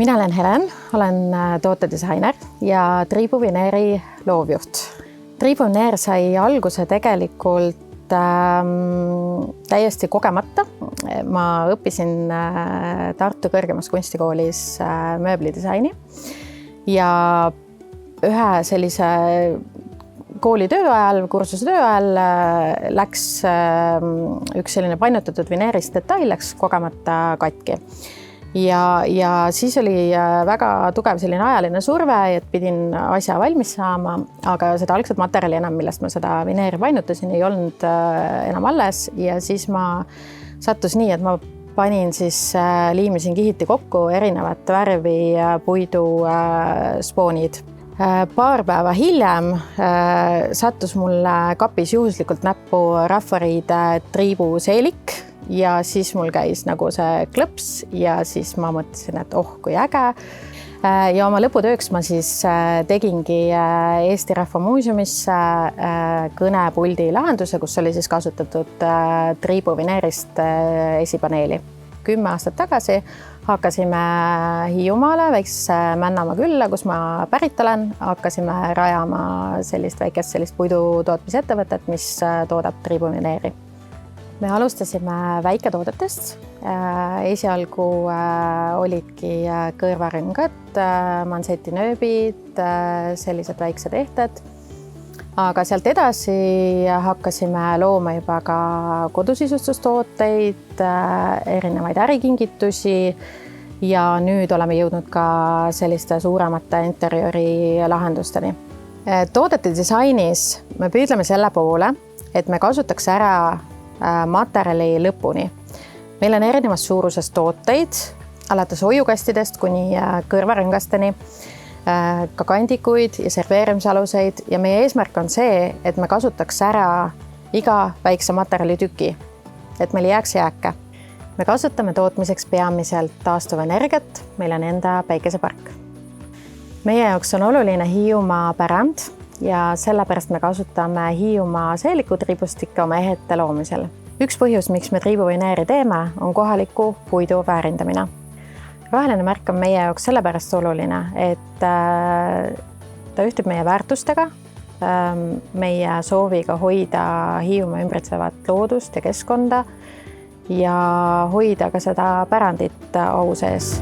Mina olen Helen, olen tootedisainer ja Triibu Vineeri loovjuht. Triibu Vineer sai alguse tegelikult täiesti kogemata. Ma õppisin Tartu kõrgemas kunstikoolis mööblidisaini ja ühe sellise kooli töö ajal, kursuse töö ajal läks üks selline painutatud vineerist detail läks kogemata katki. Ja siis oli väga tugev selline ajaline surve, et pidin asja valmis saama, aga seda algset materjali enam, millest ma seda vineeri painutasin, ei olnud enam alles ja siis ma sattus nii, et ma liimisin kihiti kokku erinevat värvi puidu spoonid. Paar päeva hiljem sattus mulle kapis juhuslikult näppu rahvariide Triibu seelik ja siis mul käis nagu see klõps ja siis ma mõtlesin, et kui äge. Ja oma lõputööks ma siis tegingi Eesti Rahva Muuseumisse kõnepuldi lahenduse, kus oli siis kasutatud Triibu vineerist esipaneeli. 10 aastat tagasi hakkasime Hiiumaale, väikse Männamaa külla, kus ma pärit olen. Hakkasime rajama sellist puidutootmisettevõtet, mis toodab Triibu vineeri. Me alustasime väiketoodetest. Esialgu olidki kõrvarõngad, mansetinööbid, sellised väiksed ehted. Aga sealt edasi hakkasime looma juba ka kodusisustustooteid, erinevaid ärikingitusi ja nüüd oleme jõudnud ka selliste suuremate interiööri lahendusteni. Toodete disainis me püüdleme selle poole, et me kasutaks ära materjali lõpuni. Meil on erinevas suuruses tooteid, alates hoiukastidest kuni kõrvarõngasteni, ka kandikuid ja serveerimisaluseid ja meie eesmärk on see, et me kasutaks ära iga väikse materjalitüki, et meil jääks jääke. Me kasutame tootmiseks peamiselt taastuvenergiat, meil on enda päikesepark. Meie jaoks on oluline Hiiumaa pärand ja sellepärast me kasutame Hiiumaa seelikutriibustikke oma ehete loomisel. Üks põhjus, miks me Triibu vineeri teeme, on kohaliku puidu väärindamine. Roheline märk on meie jaoks sellepärast oluline, et ta ühtib meie väärtustega, meie sooviga hoida Hiiumaa ümbritsevat loodust ja keskkonda ja hoida ka seda pärandit au sees.